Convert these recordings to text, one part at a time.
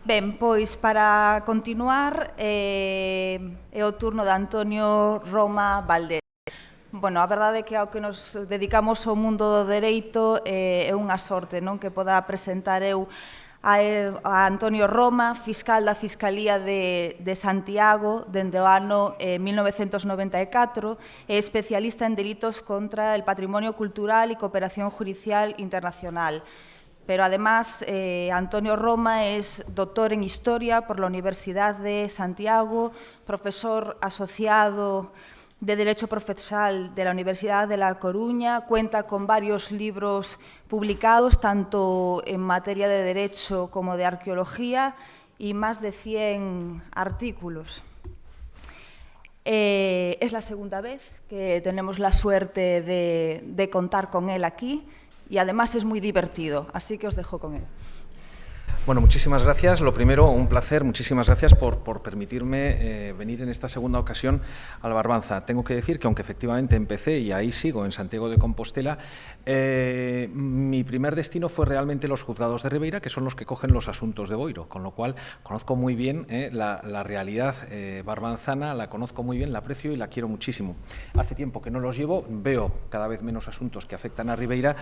Ben, pois para continuar é o turno de Antonio Roma Valdés. Bueno, a verdade é que ao que nos dedicamos ao mundo do dereito é unha sorte, non, que poda presentar eu a Antonio Roma, fiscal da Fiscalía de Santiago dende o ano 1994 e especialista en delitos contra el patrimonio cultural e cooperación judicial internacional. Pero, además, Antonio Roma es doctor en Historia por la Universidad de Santiago, profesor asociado de Derecho Procesal de la Universidad de La Coruña, cuenta con varios libros publicados, tanto en materia de Derecho como de Arqueología, y más de 100 artículos. Es la segunda vez que tenemos la suerte de contar con él aquí, y además es muy divertido, así que os dejo con él. Bueno, muchísimas gracias. Lo primero, un placer. Muchísimas gracias por permitirme venir en esta segunda ocasión al Barbanza. Tengo que decir que, aunque efectivamente empecé, y ahí sigo, en Santiago de Compostela, mi primer destino fue realmente los juzgados de Ribeira, que son los que cogen los asuntos de Boiro, con lo cual conozco muy bien la realidad barbanzana, la conozco muy bien, la aprecio y la quiero muchísimo. Hace tiempo que no los llevo, veo cada vez menos asuntos que afectan a Ribeira,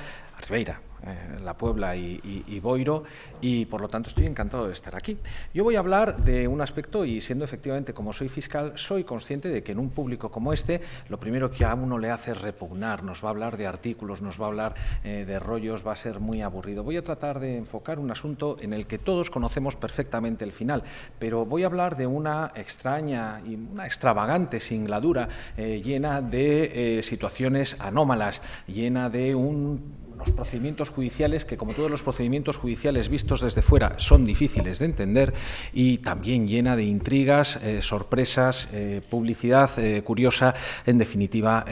La Puebla y Boiro, y por lo tanto estoy encantado de estar aquí. Yo voy a hablar de un aspecto, y siendo efectivamente, como soy fiscal, soy consciente de que en un público como este, lo primero que a uno le hace es repugnar, nos va a hablar de artículos, nos va a hablar de rollos, va a ser muy aburrido. Voy a tratar de enfocar un asunto en el que todos conocemos perfectamente el final, pero voy a hablar de una extraña y una extravagante singladura llena de situaciones anómalas, llena de unos procedimientos judiciales que, como todos los procedimientos judiciales vistos desde fuera, son difíciles de entender, y también llena de intrigas, sorpresas, publicidad curiosa, en definitiva,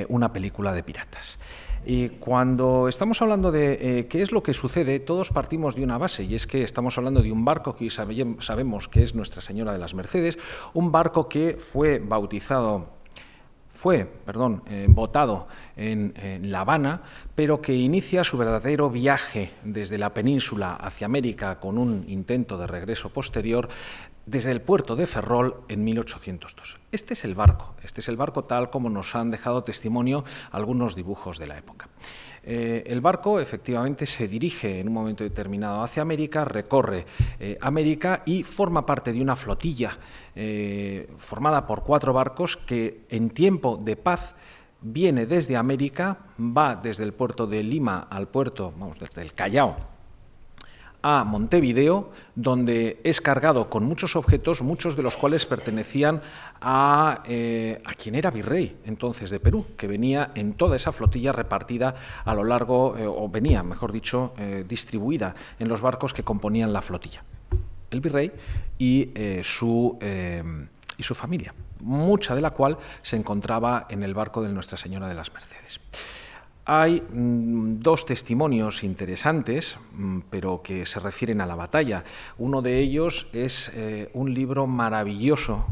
una película de piratas. Y cuando estamos hablando de qué es lo que sucede, todos partimos de una base, y es que estamos hablando de un barco que sabemos que es Nuestra Señora de las Mercedes, un barco que fue botado en La Habana, pero que inicia su verdadero viaje desde la península hacia América, con un intento de regreso posterior, desde el puerto de Ferrol en 1802. Este es el barco tal como nos han dejado testimonio algunos dibujos de la época. El barco efectivamente se dirige en un momento determinado hacia América, recorre América y forma parte de una flotilla formada por 4 barcos que, en tiempo de paz, viene desde América, va desde el puerto de Lima al puerto, desde el Callao a Montevideo, donde es cargado con muchos objetos, muchos de los cuales pertenecían a quien era virrey entonces de Perú, que venía en toda esa flotilla repartida a lo largo, o venía, mejor dicho, distribuida en los barcos que componían la flotilla. El virrey y su familia, mucha de la cual se encontraba en el barco de Nuestra Señora de las Mercedes. Hay 2 testimonios interesantes, pero que se refieren a la batalla. Uno de ellos es un libro maravilloso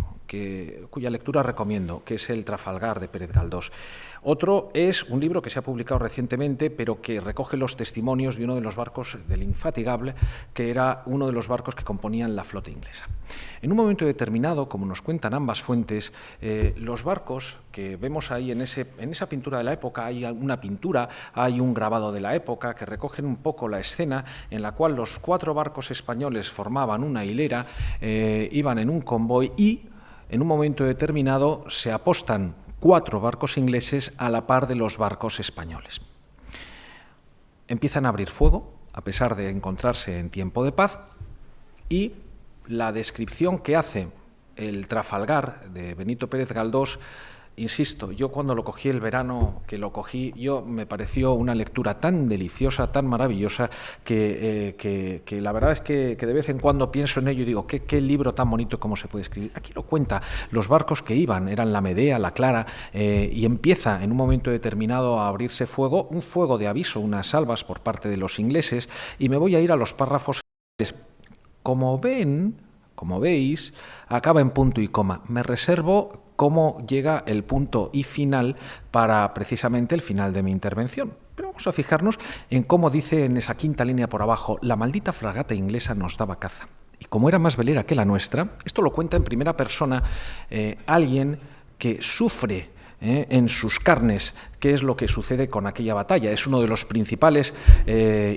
cuya lectura recomiendo, que es El Trafalgar, de Pérez Galdós. Otro es un libro que se ha publicado recientemente, pero que recoge los testimonios de uno de los barcos del Infatigable, que era uno de los barcos que componían la flota inglesa. En un momento determinado, como nos cuentan ambas fuentes, los barcos que vemos ahí en esa pintura de la época, hay una pintura, hay un grabado de la época que recogen un poco la escena en la cual los 4 barcos españoles formaban una hilera, iban en un convoy y, en un momento determinado, se apostan 4 barcos ingleses a la par de los barcos españoles. Empiezan a abrir fuego, a pesar de encontrarse en tiempo de paz, y la descripción que hace el Trafalgar de Benito Pérez Galdós, insisto, yo cuando lo cogí el verano que lo cogí, me pareció una lectura tan deliciosa, tan maravillosa, que la verdad es que de vez en cuando pienso en ello y digo, qué libro tan bonito, cómo se puede escribir. Aquí lo cuenta, los barcos que iban eran la Medea, la Clara, y empieza en un momento determinado a abrirse fuego, un fuego de aviso, unas salvas por parte de los ingleses, y me voy a ir a los párrafos finales. Como veis, acaba en punto y coma. Me reservo cómo llega el punto y final para precisamente el final de mi intervención. Pero vamos a fijarnos en cómo dice en esa quinta línea por abajo: la maldita fragata inglesa nos daba caza. y como era más velera que la nuestra, esto lo cuenta en primera persona alguien que sufre en sus carnes qué es lo que sucede con aquella batalla. Es uno de los principales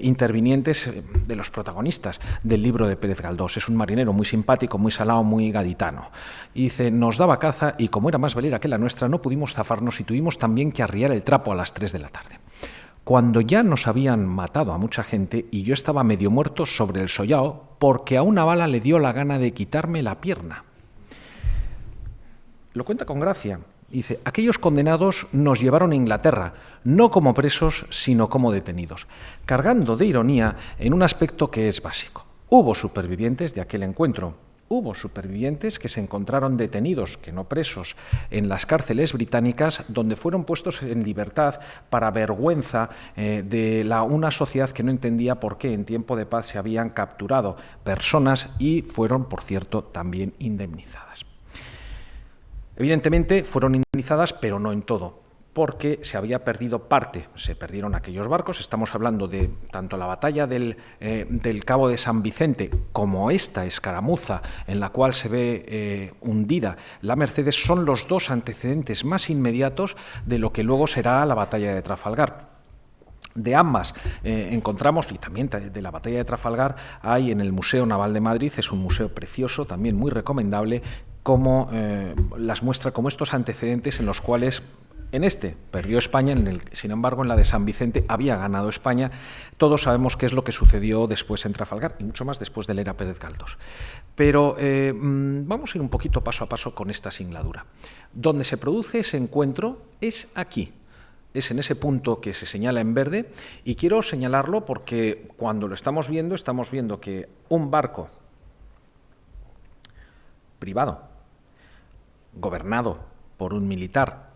intervinientes, de los protagonistas del libro de Pérez Galdós. Es un marinero muy simpático, muy salado, muy gaditano. Y dice, nos daba caza y como era más velera que la nuestra, no pudimos zafarnos y tuvimos también que arriar el trapo a las 3 de la tarde. Cuando ya nos habían matado a mucha gente y yo estaba medio muerto sobre el sollao porque a una bala le dio la gana de quitarme la pierna. Lo cuenta con gracia. Dice, aquellos condenados nos llevaron a Inglaterra, no como presos, sino como detenidos, cargando de ironía en un aspecto que es básico. Hubo supervivientes de aquel encuentro, hubo supervivientes que se encontraron detenidos, que no presos, en las cárceles británicas, donde fueron puestos en libertad para vergüenza de una sociedad que no entendía por qué en tiempo de paz se habían capturado personas y fueron, por cierto, también indemnizadas. Evidentemente fueron indemnizadas, pero no en todo, porque se había perdido parte, se perdieron aquellos barcos. Estamos hablando de tanto la batalla del Cabo de San Vicente como esta escaramuza en la cual se ve hundida la Mercedes, son los dos antecedentes más inmediatos de lo que luego será la batalla de Trafalgar. De ambas encontramos, y también de la batalla de Trafalgar, hay en el Museo Naval de Madrid, es un museo precioso, también muy recomendable, como las muestra como estos antecedentes en los cuales en este perdió España, sin embargo en la de San Vicente había ganado España. Todos sabemos qué es lo que sucedió después en Trafalgar y mucho más después de la era Pérez Galdós. Pero vamos a ir un poquito paso a paso con esta singladura. Donde se produce ese encuentro es aquí. Es en ese punto que se señala en verde, y quiero señalarlo porque cuando lo estamos viendo que un barco privado, gobernado por un militar,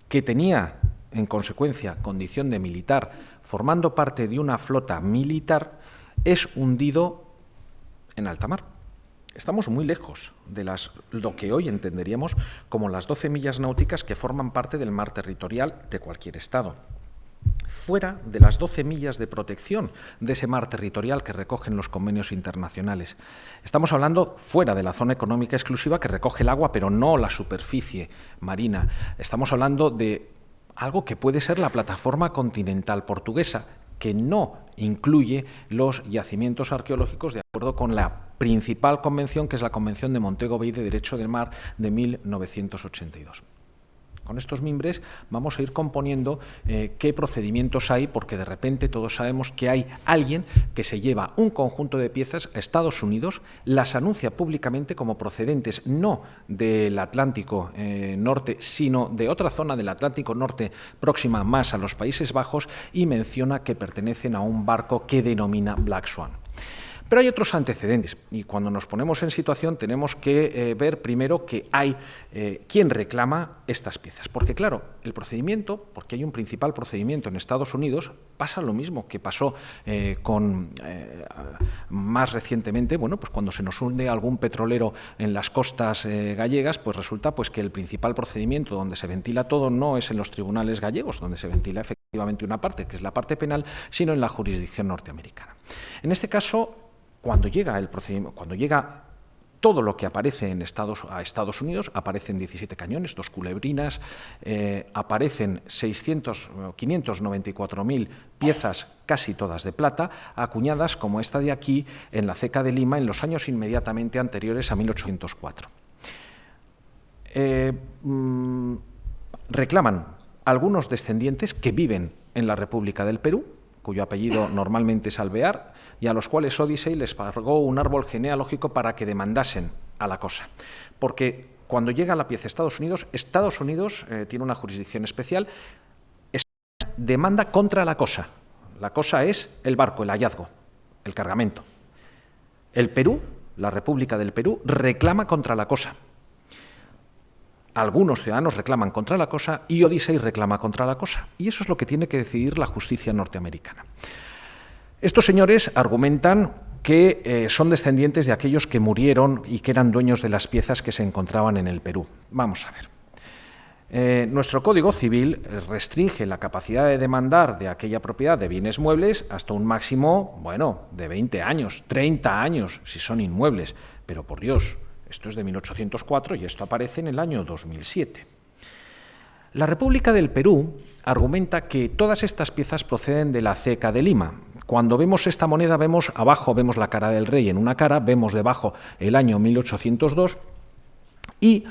que tenía, en consecuencia, condición de militar, formando parte de una flota militar, es hundido en alta mar. Estamos muy lejos de lo que hoy entenderíamos como las 12 millas náuticas que forman parte del mar territorial de cualquier estado. Fuera de las 12 millas de protección de ese mar territorial que recogen los convenios internacionales. Estamos hablando fuera de la zona económica exclusiva que recoge el agua, pero no la superficie marina. Estamos hablando de algo que puede ser la plataforma continental portuguesa, que no incluye los yacimientos arqueológicos de acuerdo con la principal convención, que es la Convención de Montego Bay de Derecho del Mar de 1982. Con estos mimbres vamos a ir componiendo qué procedimientos hay, porque de repente todos sabemos que hay alguien que se lleva un conjunto de piezas a Estados Unidos, las anuncia públicamente como procedentes no del Atlántico Norte, sino de otra zona del Atlántico Norte próxima más a los Países Bajos, y menciona que pertenecen a un barco que denomina Black Swan. Pero hay otros antecedentes, y cuando nos ponemos en situación tenemos que ver primero que hay quien reclama estas piezas. Porque claro, el procedimiento, porque hay un principal procedimiento en Estados Unidos, pasa lo mismo que pasó más recientemente, bueno, pues cuando se nos hunde algún petrolero en las costas gallegas, pues resulta pues que el principal procedimiento donde se ventila todo no es en los tribunales gallegos, donde se ventila efectivamente una parte, que es la parte penal, sino en la jurisdicción norteamericana. En este caso, cuando llega el procedimiento, cuando llega todo lo que aparece a Estados Unidos, aparecen 17 cañones, 2 culebrinas, aparecen 594.000 piezas, casi todas de plata, acuñadas como esta de aquí en la Ceca de Lima en los años inmediatamente anteriores a 1804. Reclaman algunos descendientes que viven en la República del Perú, cuyo apellido normalmente es Alvear, y a los cuales Odyssey les pagó un árbol genealógico para que demandasen a la cosa. Porque cuando llega la pieza a Estados Unidos tiene una jurisdicción especial, España demanda contra la cosa. La cosa es el barco, el hallazgo, el cargamento. El Perú, la República del Perú, reclama contra la cosa. Algunos ciudadanos reclaman contra la cosa y Odyssey reclama contra la cosa. Y eso es lo que tiene que decidir la justicia norteamericana. Estos señores argumentan que son descendientes de aquellos que murieron y que eran dueños de las piezas que se encontraban en el Perú. Vamos a ver. Nuestro Código Civil restringe la capacidad de demandar de aquella propiedad de bienes muebles hasta un máximo, bueno, de 20 años, 30 años, si son inmuebles. Pero, por Dios, esto es de 1804 y esto aparece en el año 2007. La República del Perú argumenta que todas estas piezas proceden de la ceca de Lima. Cuando vemos esta moneda, vemos abajo vemos la cara del rey en una cara, vemos debajo el año 1802 y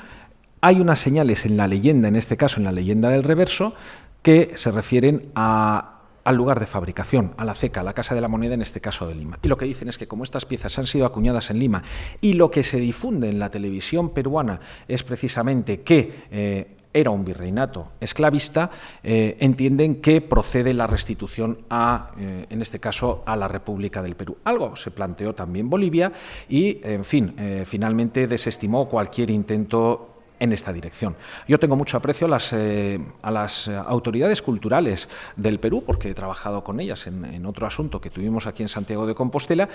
hay unas señales en la leyenda, en este caso en la leyenda del reverso, que se refieren al lugar de fabricación, a la ceca, a la Casa de la Moneda, en este caso de Lima. Y lo que dicen es que como estas piezas han sido acuñadas en Lima y lo que se difunde en la televisión peruana es precisamente que era un virreinato esclavista, entienden que procede la restitución en este caso, a la República del Perú. Algo se planteó también Bolivia y, en fin, finalmente desestimó cualquier intento en esta dirección. Yo tengo mucho aprecio a las autoridades culturales del Perú, porque he trabajado con ellas en otro asunto que tuvimos aquí en Santiago de Compostela,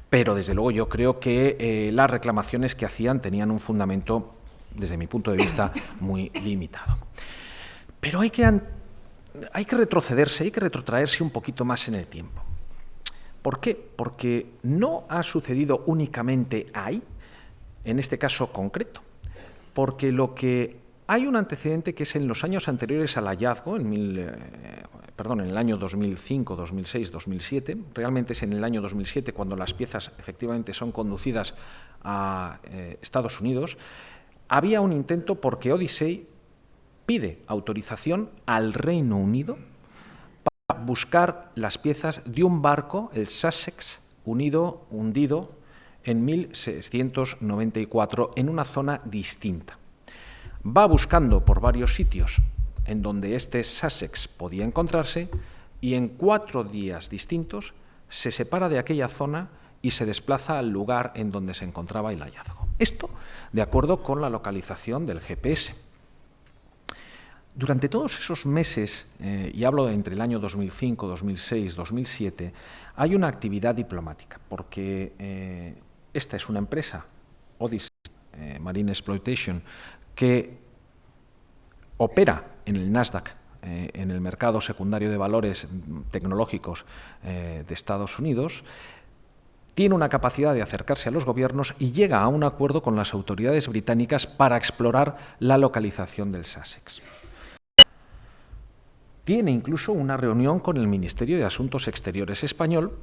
pero desde luego yo creo que las reclamaciones que hacían tenían un fundamento, desde mi punto de vista, muy limitado. Pero hay que retrocederse, hay que retrotraerse un poquito más en el tiempo. ¿Por qué? Porque no ha sucedido únicamente ahí, en este caso concreto, porque hay un antecedente que es en los años anteriores al hallazgo, en el año 2005, 2006, 2007, realmente es en el año 2007 cuando las piezas efectivamente son conducidas a Estados Unidos. Había un intento porque Odyssey pide autorización al Reino Unido para buscar las piezas de un barco, el Sussex, hundido en 1694 en una zona distinta. Va buscando por varios sitios en donde este Sussex podía encontrarse y en 4 días distintos se separa de aquella zona y se desplaza al lugar en donde se encontraba el hallazgo. Esto de acuerdo con la localización del GPS. Durante todos esos meses, y hablo entre el año 2005, 2006, 2007, hay una actividad diplomática, porque esta es una empresa, Odyssey Marine Exploitation, que opera en el Nasdaq, en el mercado secundario de valores tecnológicos de Estados Unidos, tiene una capacidad de acercarse a los gobiernos y llega a un acuerdo con las autoridades británicas para explorar la localización del Sussex. Tiene incluso una reunión con el Ministerio de Asuntos Exteriores español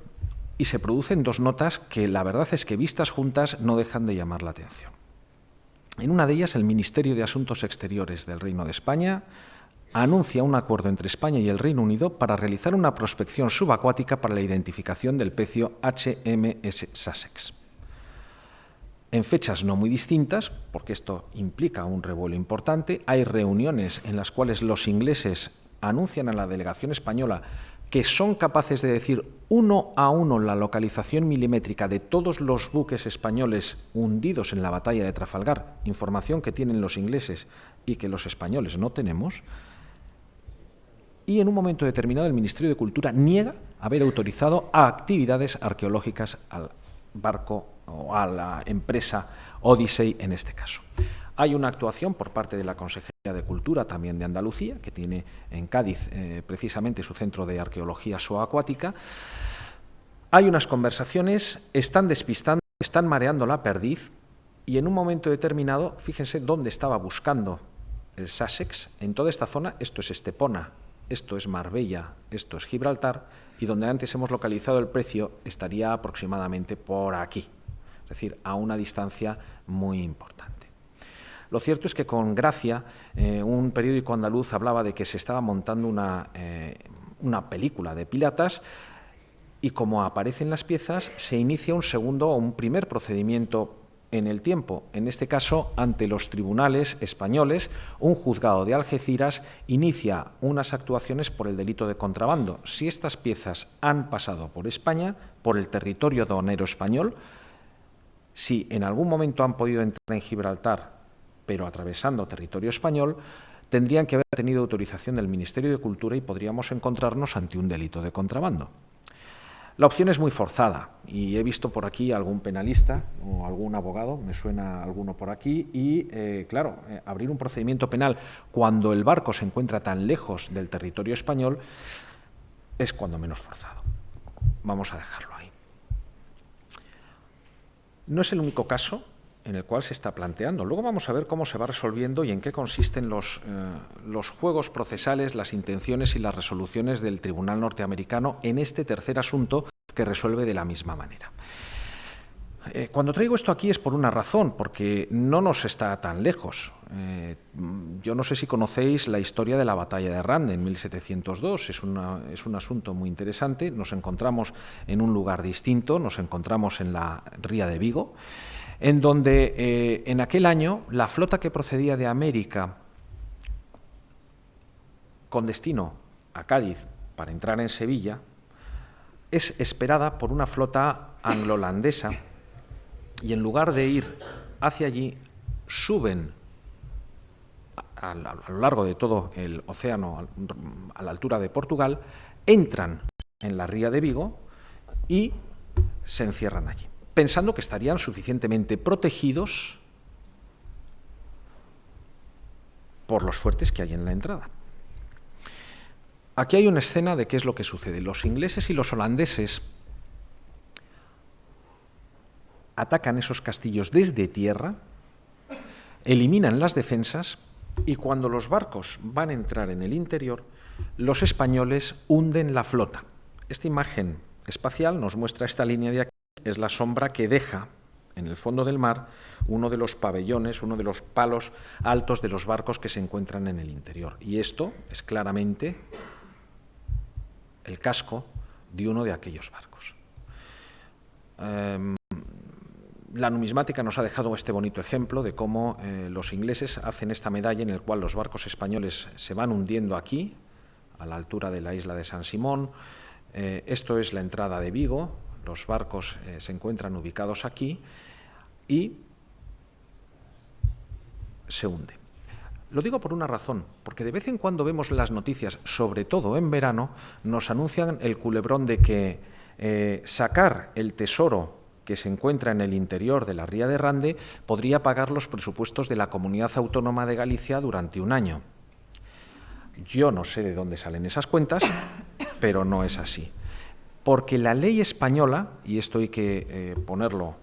y se producen 2 notas que la verdad es que vistas juntas no dejan de llamar la atención. En una de ellas, el Ministerio de Asuntos Exteriores del Reino de España anuncia un acuerdo entre España y el Reino Unido para realizar una prospección subacuática para la identificación del pecio HMS Sussex. En fechas no muy distintas, porque esto implica un revuelo importante, hay reuniones en las cuales los ingleses anuncian a la delegación española que son capaces de decir 1 a 1 la localización milimétrica de todos los buques españoles hundidos en la batalla de Trafalgar, información que tienen los ingleses y que los españoles no tenemos, y en un momento determinado el Ministerio de Cultura niega haber autorizado actividades arqueológicas al barco o a la empresa Odyssey en este caso. Hay una actuación por parte de la Consejería de Cultura, también de Andalucía, que tiene en Cádiz precisamente su centro de arqueología subacuática. Hay unas conversaciones, están despistando, están mareando la perdiz y en un momento determinado, fíjense dónde estaba buscando el Sussex, en toda esta zona, esto es Estepona, esto es Marbella, esto es Gibraltar, y donde antes hemos localizado el precio estaría aproximadamente por aquí, es decir, a una distancia muy importante. Lo cierto es que con gracia, un periódico andaluz hablaba de que se estaba montando una película de piratas y como aparecen las piezas, se inicia un primer procedimiento en el tiempo, en este caso ante los tribunales españoles. Un juzgado de Algeciras inicia unas actuaciones por el delito de contrabando. Si estas piezas han pasado por España, por el territorio aduanero español, si en algún momento han podido entrar en Gibraltar, pero atravesando territorio español, tendrían que haber tenido autorización del Ministerio de Cultura y podríamos encontrarnos ante un delito de contrabando. La opción es muy forzada y he visto por aquí algún penalista o algún abogado, me suena alguno por aquí, y claro, abrir un procedimiento penal cuando el barco se encuentra tan lejos del territorio español es cuando menos forzado. Vamos a dejarlo ahí. No es el único caso en el cual se está planteando. Luego vamos a ver cómo se va resolviendo y en qué consisten los juegos procesales, las intenciones y las resoluciones del Tribunal norteamericano en este tercer asunto que resuelve de la misma manera. Cuando traigo esto aquí es por una razón, porque no nos está tan lejos. Yo no sé si conocéis la historia de la batalla de Rande en 1702, es un asunto muy interesante. Nos encontramos en un lugar distinto, nos encontramos en la ría de Vigo, en donde en aquel año la flota que procedía de América con destino a Cádiz para entrar en Sevilla es esperada por una flota anglo-holandesa y en lugar de ir hacia allí suben a lo largo de todo el océano a la altura de Portugal, entran en la ría de Vigo y se encierran allí, pensando que estarían suficientemente protegidos por los fuertes que hay en la entrada. Aquí hay una escena de qué es lo que sucede. Los ingleses y los holandeses atacan esos castillos desde tierra, eliminan las defensas y cuando los barcos van a entrar en el interior, los españoles hunden la flota. Esta imagen espacial nos muestra esta línea de aquí. Es la sombra que deja en el fondo del mar uno de los pabellones, uno de los palos altos de los barcos que se encuentran en el interior. Y esto es claramente el casco de uno de aquellos barcos. La numismática nos ha dejado este bonito ejemplo de cómo los ingleses hacen esta medalla en la cual los barcos españoles se van hundiendo aquí, a la altura de la isla de San Simón. Esto es la entrada de Vigo. Los barcos se encuentran ubicados aquí y se hunde. Lo digo por una razón, porque de vez en cuando vemos las noticias, sobre todo en verano, nos anuncian el culebrón de que sacar el tesoro que se encuentra en el interior de la ría de Rande podría pagar los presupuestos de la Comunidad Autónoma de Galicia durante un año. Yo no sé de dónde salen esas cuentas, pero no es así. Porque la ley española, y esto hay que ponerlo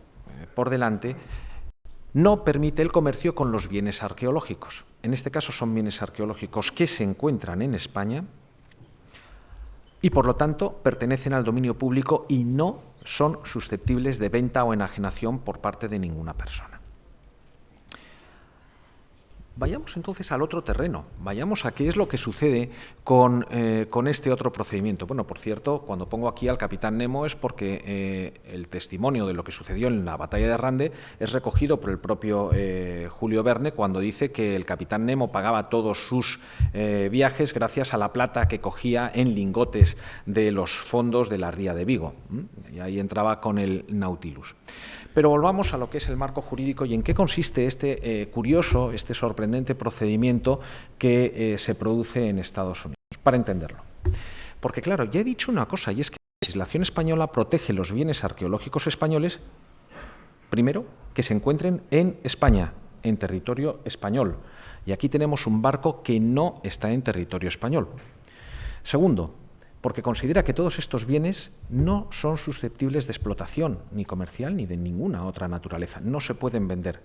por delante, no permite el comercio con los bienes arqueológicos. En este caso son bienes arqueológicos que se encuentran en España y por lo tanto pertenecen al dominio público y no son susceptibles de venta o enajenación por parte de ninguna persona. Vayamos entonces al otro terreno, vayamos a qué es lo que sucede con este otro procedimiento. Bueno, por cierto, cuando pongo aquí al capitán Nemo es porque el testimonio de lo que sucedió en la batalla de Rande es recogido por el propio Julio Verne cuando dice que el capitán Nemo pagaba todos sus viajes gracias a la plata que cogía en lingotes de los fondos de la ría de Vigo. Y ahí entraba con el Nautilus. Pero volvamos a lo que es el marco jurídico y en qué consiste este curioso, este sorprendente procedimiento que se produce en Estados Unidos, para entenderlo. Porque claro, ya he dicho una cosa, y es que la legislación española protege los bienes arqueológicos españoles, primero, que se encuentren en España, en territorio español. Y aquí tenemos un barco que no está en territorio español. Segundo, porque considera que todos estos bienes no son susceptibles de explotación, ni comercial, ni de ninguna otra naturaleza. No se pueden vender.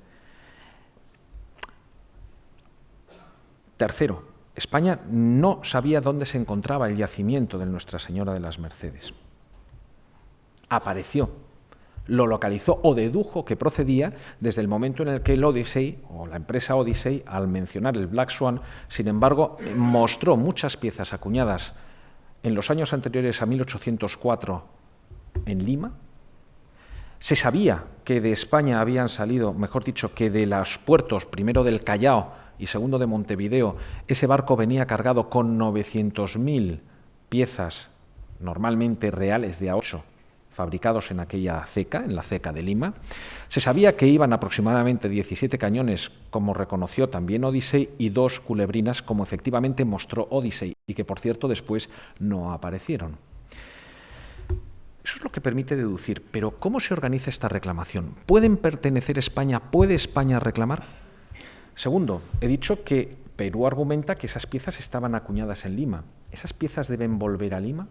Tercero, España no sabía dónde se encontraba el yacimiento de Nuestra Señora de las Mercedes. Apareció, lo localizó o dedujo que procedía desde el momento en el que el Odyssey, o la empresa Odyssey, al mencionar el Black Swan, sin embargo, mostró muchas piezas acuñadas en los años anteriores a 1804 en Lima. Se sabía que de España habían salido, mejor dicho, que de los puertos, primero del Callao y segundo de Montevideo, ese barco venía cargado con 900.000 piezas, normalmente reales de A8, fabricados en aquella ceca, en la ceca de Lima. Se sabía que iban aproximadamente 17 cañones, como reconoció también Odyssey, y 2 culebrinas, como efectivamente mostró Odyssey, y que, por cierto, después no aparecieron. Eso es lo que permite deducir. Pero ¿cómo se organiza esta reclamación? ¿Pueden pertenecer a España? ¿Puede España reclamar? Segundo, he dicho que Perú argumenta que esas piezas estaban acuñadas en Lima. ¿Esas piezas deben volver a Lima?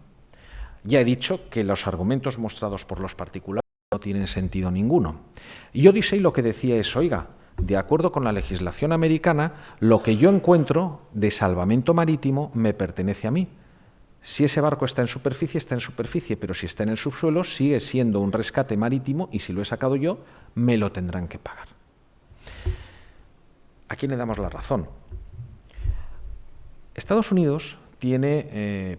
Ya he dicho que los argumentos mostrados por los particulares no tienen sentido ninguno. Y Odyssey lo que decía es, oiga, de acuerdo con la legislación americana, lo que yo encuentro de salvamento marítimo me pertenece a mí. Si ese barco está en superficie, pero si está en el subsuelo, sigue siendo un rescate marítimo y si lo he sacado yo, me lo tendrán que pagar. ¿A quién le damos la razón? Estados Unidos tiene,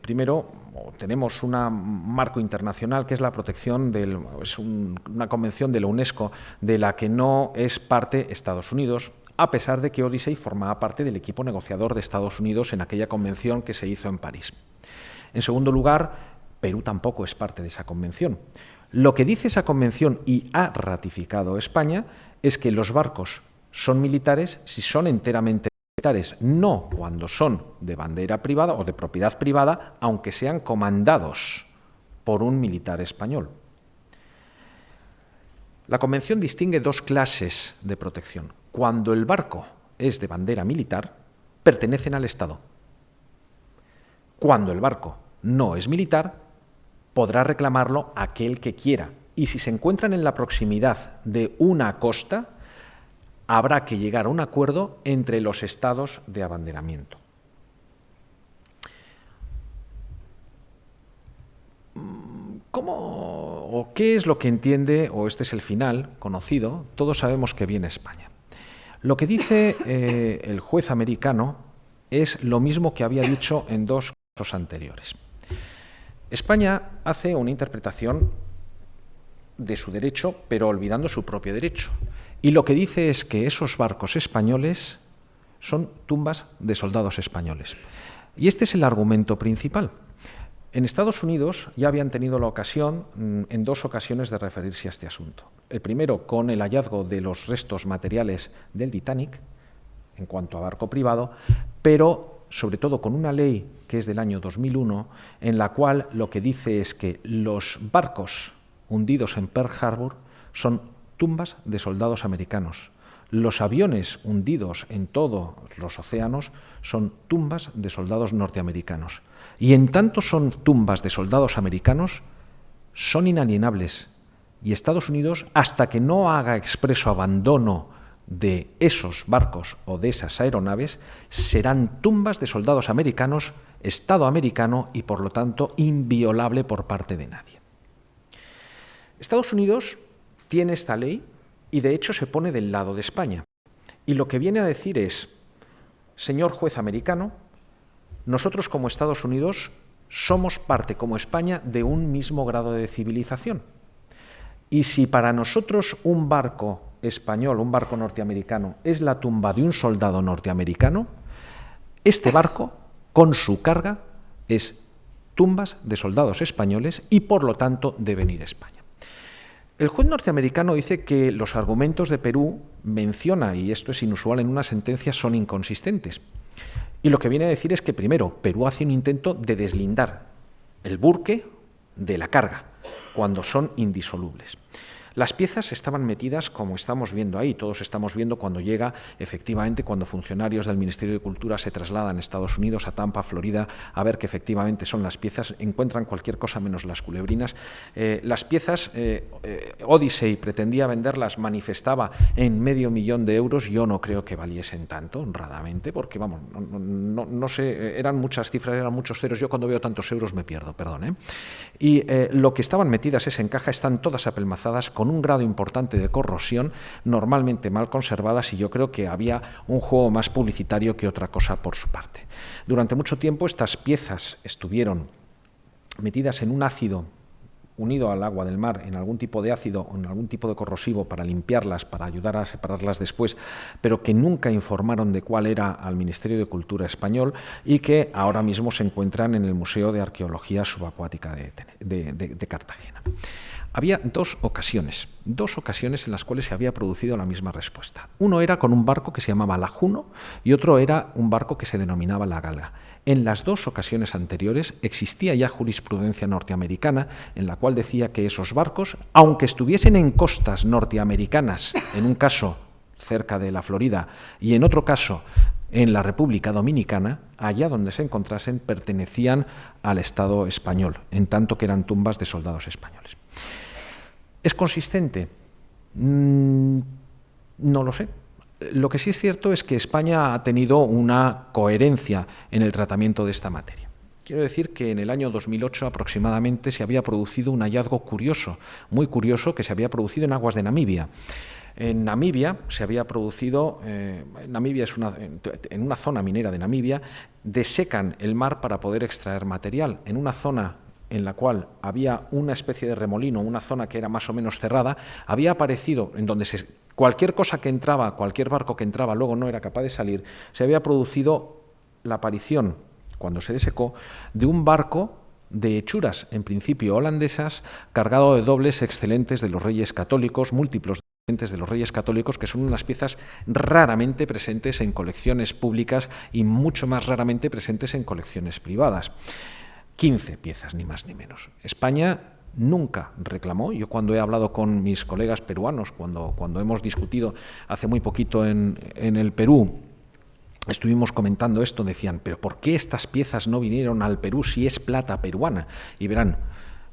tenemos un marco internacional que es la protección una convención de la UNESCO de la que no es parte Estados Unidos, a pesar de que Odyssey formaba parte del equipo negociador de Estados Unidos en aquella convención que se hizo en París. En segundo lugar, Perú tampoco es parte de esa convención. Lo que dice esa convención y ha ratificado España es que los barcos son militares si son enteramente militares, no cuando son de bandera privada o de propiedad privada, aunque sean comandados por un militar español. La Convención distingue dos clases de protección. Cuando el barco es de bandera militar, pertenecen al Estado. Cuando el barco no es militar, podrá reclamarlo aquel que quiera. Y si se encuentran en la proximidad de una costa, habrá que llegar a un acuerdo entre los estados de abanderamiento. ¿Cómo o qué es lo que entiende, o este es el final conocido? Todos sabemos que viene España. Lo que dice el juez americano es lo mismo que había dicho en dos casos anteriores. España hace una interpretación de su derecho, pero olvidando su propio derecho. Y lo que dice es que esos barcos españoles son tumbas de soldados españoles. Y este es el argumento principal. En Estados Unidos ya habían tenido la ocasión, en dos ocasiones, de referirse a este asunto. El primero con el hallazgo de los restos materiales del Titanic, en cuanto a barco privado, pero sobre todo con una ley que es del año 2001, en la cual lo que dice es que los barcos hundidos en Pearl Harbor son tumbas de soldados americanos. Los aviones hundidos en todos los océanos son tumbas de soldados norteamericanos. Y en tanto son tumbas de soldados americanos, son inalienables. Y Estados Unidos, hasta que no haga expreso abandono de esos barcos o de esas aeronaves, serán tumbas de soldados americanos, Estado americano y, por lo tanto, inviolable por parte de nadie. Estados Unidos tiene esta ley y, de hecho, se pone del lado de España. Y lo que viene a decir es, señor juez americano, nosotros como Estados Unidos somos parte, como España, de un mismo grado de civilización. Y si para nosotros un barco español, un barco norteamericano, es la tumba de un soldado norteamericano, este barco, con su carga, es tumbas de soldados españoles y, por lo tanto, deben ir a España. El juez norteamericano dice que los argumentos de Perú menciona, y esto es inusual en una sentencia, son inconsistentes. Y lo que viene a decir es que, primero, Perú hace un intento de deslindar el buque de la carga, cuando son indisolubles. Las piezas estaban metidas, como estamos viendo ahí, todos estamos viendo cuando llega, efectivamente, cuando funcionarios del Ministerio de Cultura se trasladan a Estados Unidos, a Tampa, Florida, a ver que efectivamente son las piezas, encuentran cualquier cosa menos las culebrinas. Las piezas, Odyssey pretendía venderlas, manifestaba en €500,000, yo no creo que valiesen tanto, honradamente, porque, vamos, no sé, eran muchas cifras, eran muchos ceros, yo cuando veo tantos euros me pierdo, perdón. Y lo que estaban metidas es en caja, están todas apelmazadas, con un grado importante de corrosión, normalmente mal conservadas, y yo creo que había un juego más publicitario que otra cosa por su parte. Durante mucho tiempo estas piezas estuvieron metidas en un ácido unido al agua del mar, en algún tipo de ácido o en algún tipo de corrosivo para limpiarlas, para ayudar a separarlas después, pero que nunca informaron de cuál era al Ministerio de Cultura español y que ahora mismo se encuentran en el Museo de Arqueología Subacuática de Cartagena. Había dos ocasiones en las cuales se había producido la misma respuesta. Uno era con un barco que se llamaba la Juno y otro era un barco que se denominaba la Galga. En las dos ocasiones anteriores existía ya jurisprudencia norteamericana en la cual cual decía que esos barcos, aunque estuviesen en costas norteamericanas, en un caso cerca de la Florida y en otro caso en la República Dominicana, allá donde se encontrasen, pertenecían al Estado español, en tanto que eran tumbas de soldados españoles. ¿Es consistente? No lo sé. Lo que sí es cierto es que España ha tenido una coherencia en el tratamiento de esta materia. Quiero decir que en el año 2008 aproximadamente se había producido un hallazgo curioso, muy curioso, que se había producido en aguas de Namibia. En Namibia se había producido, Namibia es en una zona minera de Namibia, desecan el mar para poder extraer material. En una zona en la cual había una especie de remolino, una zona que era más o menos cerrada, había aparecido, en donde cualquier cosa que entraba, cualquier barco que entraba luego no era capaz de salir, se había producido la aparición, cuando se desecó, de un barco de hechuras, en principio holandesas, cargado de dobles excelentes de los Reyes Católicos, múltiplos de los Reyes Católicos, que son unas piezas raramente presentes en colecciones públicas y mucho más raramente presentes en colecciones privadas. 15 piezas, ni más ni menos. España nunca reclamó. Yo cuando he hablado con mis colegas peruanos, cuando hemos discutido hace muy poquito en el Perú, estuvimos comentando esto, decían, pero ¿por qué estas piezas no vinieron al Perú si es plata peruana? Y verán,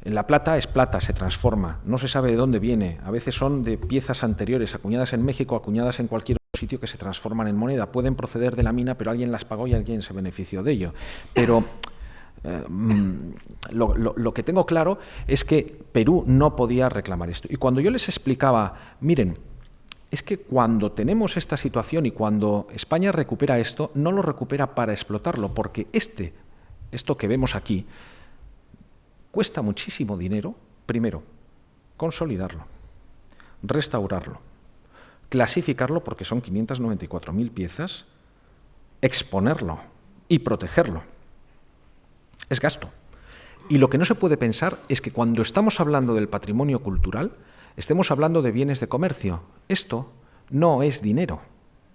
la plata es plata, se transforma, no se sabe de dónde viene, a veces son de piezas anteriores, acuñadas en México, acuñadas en cualquier otro sitio, que se transforman en moneda, pueden proceder de la mina, pero alguien las pagó y alguien se benefició de ello. Pero lo que tengo claro es que Perú no podía reclamar esto. Y cuando yo les explicaba, miren, es que cuando tenemos esta situación y cuando España recupera esto, no lo recupera para explotarlo, porque esto que vemos aquí, cuesta muchísimo dinero, primero, consolidarlo, restaurarlo, clasificarlo, porque son 594.000 piezas, exponerlo y protegerlo. Es gasto. Y lo que no se puede pensar es que cuando estamos hablando del patrimonio cultural, estemos hablando de bienes de comercio. Esto no es dinero,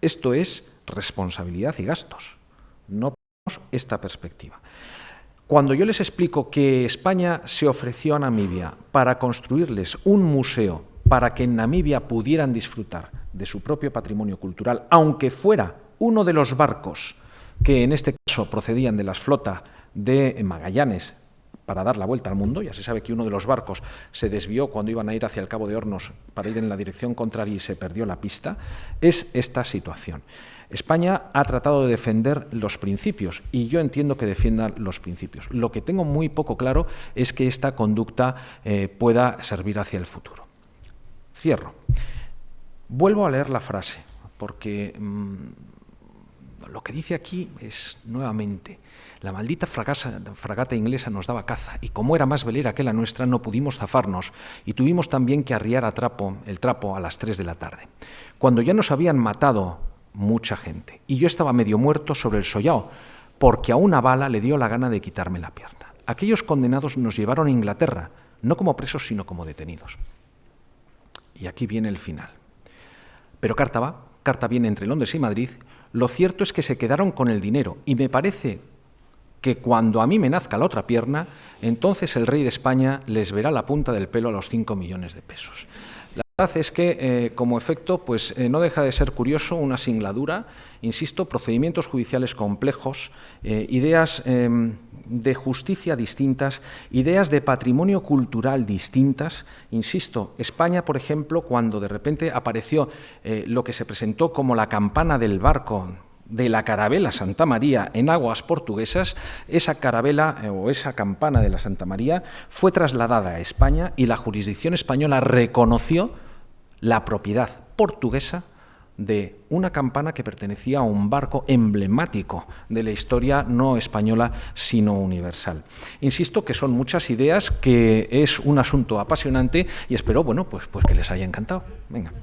esto es responsabilidad y gastos. No tenemos esta perspectiva. Cuando yo les explico que España se ofreció a Namibia para construirles un museo para que en Namibia pudieran disfrutar de su propio patrimonio cultural, aunque fuera uno de los barcos que en este caso procedían de la flota de Magallanes para dar la vuelta al mundo, ya se sabe que uno de los barcos se desvió cuando iban a ir hacia el Cabo de Hornos para ir en la dirección contraria y se perdió la pista, es esta situación. España ha tratado de defender los principios y yo entiendo que defiendan los principios. Lo que tengo muy poco claro es que esta conducta pueda servir hacia el futuro. Cierro. Vuelvo a leer la frase, porque lo que dice aquí es, nuevamente, la maldita fragata inglesa nos daba caza y como era más velera que la nuestra no pudimos zafarnos y tuvimos también que arriar el trapo a las 3 de la tarde, cuando ya nos habían matado mucha gente y yo estaba medio muerto sobre el sollao porque a una bala le dio la gana de quitarme la pierna. Aquellos condenados nos llevaron a Inglaterra, no como presos sino como detenidos. Y aquí viene el final. Pero carta viene entre Londres y Madrid, lo cierto es que se quedaron con el dinero y me parece que cuando a mí me nazca la otra pierna, entonces el rey de España les verá la punta del pelo a los 5 millones de pesos. La verdad es que, como efecto, pues no deja de ser curioso una singladura, insisto, procedimientos judiciales complejos, ideas de justicia distintas, ideas de patrimonio cultural distintas. Insisto, España, por ejemplo, cuando de repente apareció lo que se presentó como la campana del barco de la carabela Santa María en aguas portuguesas, esa carabela o esa campana de la Santa María fue trasladada a España y la jurisdicción española reconoció la propiedad portuguesa de una campana que pertenecía a un barco emblemático de la historia no española, sino universal. Insisto que son muchas ideas, que es un asunto apasionante y espero, bueno, pues que les haya encantado. Venga.